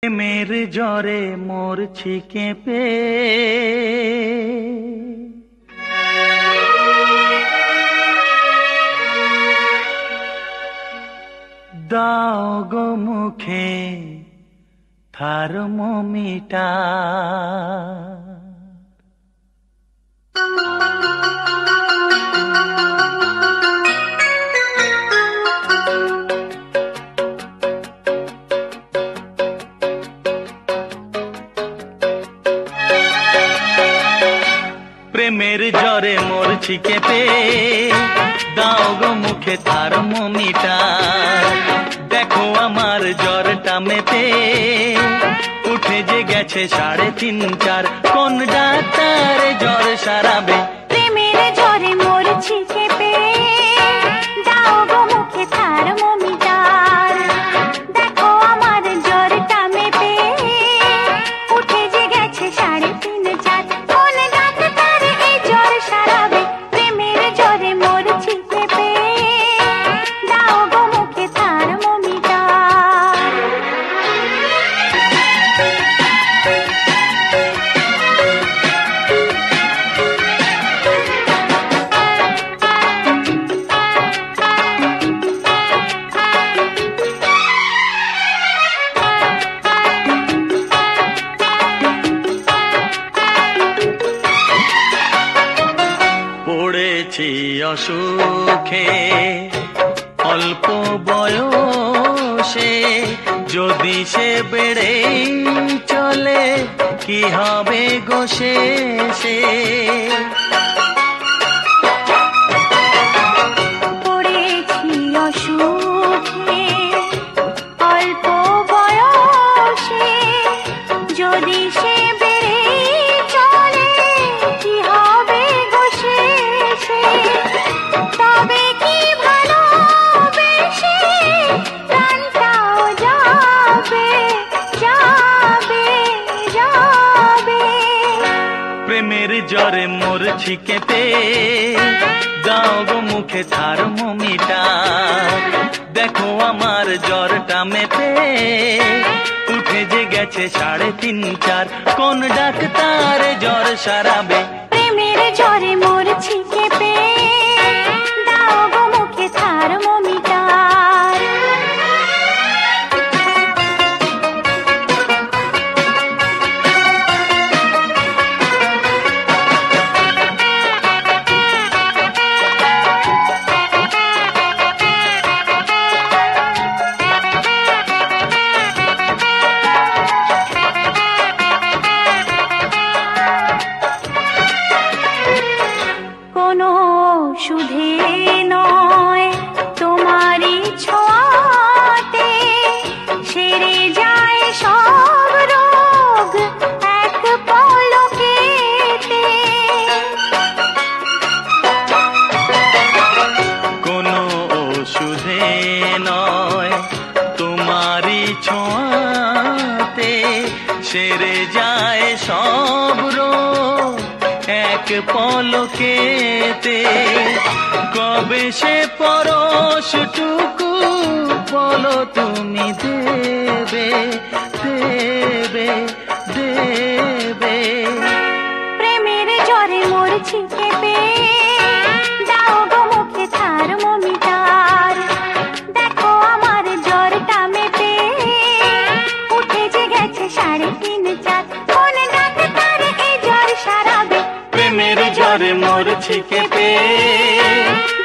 প্রেমের জ্বরে মরছি কেঁপে, দাও গো মুখে থার্মোমিটার। প্রেমের জ্বরে মরছি কেঁপে, দাও গো মুখে থার্মোমিটার। দেখো আমার জ্বরটা মেপে উঠে যে গেছে 3.5-4। কোন ডাক্তার জ্বর সারাবে? প্রেমের জ্বরে মরছি কেঁপে, দাও গো মুখে থার্মোমিটার। দেখো আমার জ্বরটা মেপে উঠে যে গেছে 3.5-4। কোন ডাক্তার এই জ্বর সারাবে? প্রেমের জ্বরে মরছি কেঁপে, দাও গো মুখে থার্মোমিটার। পড়েছি অসুখে অল্প বয়সে, যদি সে বেড়ে চলে কি হবে গো শেষে? পড়েছি অসুখে অল্প বয়সে, যদি সে বেড়ে চলে কি হবে গো শেষে? তবে কি ভালোবেসে প্রাণটাও যাবে যাবে যাবে। প্রেমের জ্বরে মরছি কেঁপে, দাও গো মুখে থার্মোমিটার। দেখো আমার জ্বরটা মেপে উঠে যে গেছে 3.5-4। কোন ডাক্তার জ্বর সারাবে? প্রেমের জ্বরে মরছি কেঁপে, দাও গো মুখে থার্মোমিটার। কোনো সুধে নয় তোমারই ছোঁয়াতে, সেরে যায় সব রোগ এক পলকেতে। কোনো ওষুধে নয় তোমারই ছোঁয়াতে, সেরে যায় সব রোগ এক পলকেতে। কবে সে পরশটুকু বলো তুমি দেবে দেবে দেবে? প্রেমের জ্বরে মরছি কেঁপে, দাও গো মুখে থার্মোমিটার। দেখো আমার জ্বরটা মেপে উঠে যে গেছে 3.5-4। কোন ডাক্তার এই জ্বর সারাবে? প্রেমের জ্বরে মরছি কেঁপে,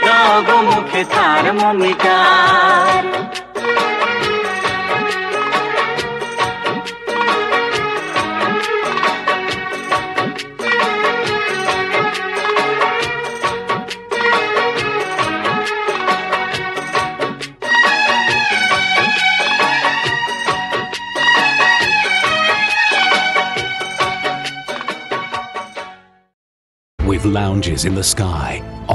দাও গো মুখে thermometer. With lounges in the sky,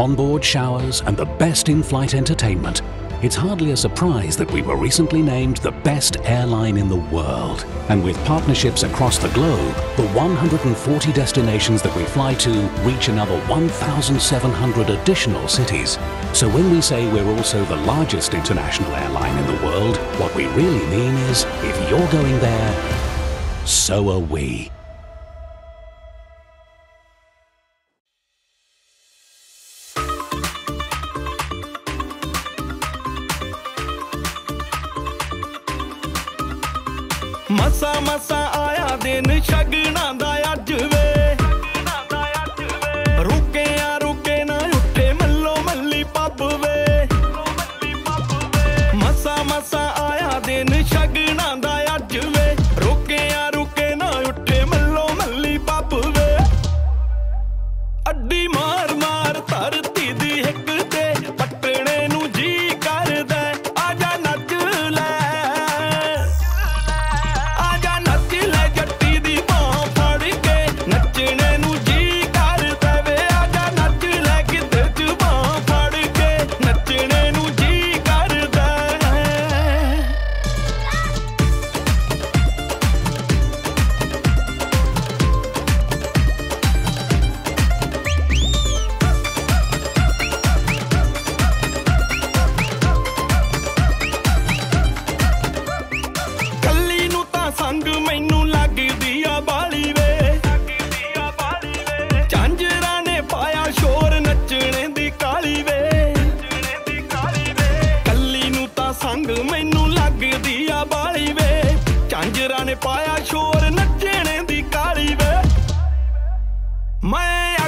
onboard showers and the best in-flight entertainment, it's hardly a surprise that we were recently named the best airline in the world. And with partnerships across the globe, the 140 destinations that we fly to reach another 1,700 additional cities. So when we say we're also the largest international airline in the world, what we really mean is, if you're going there, so are we. मसा मसा आया दिन शगना दा अज वे रुके ना उठे मल्लो मल्ली pub वे मसा मसा आया दिन शगना दा अज वे रुके ना उठे मल्लो मल्ली पब वे अड्डी मार मार धरती दी हिक ते पटने नू जी करदा आजा नच ले संग मैनू लगदी आ बाली वे झांजरा ने पाया शोर नचने दी काली वे कल्ली नू तां संग मैनू लगदी आ बाली वे झांजरा ने पाया शोर नचने दी काली वे मैं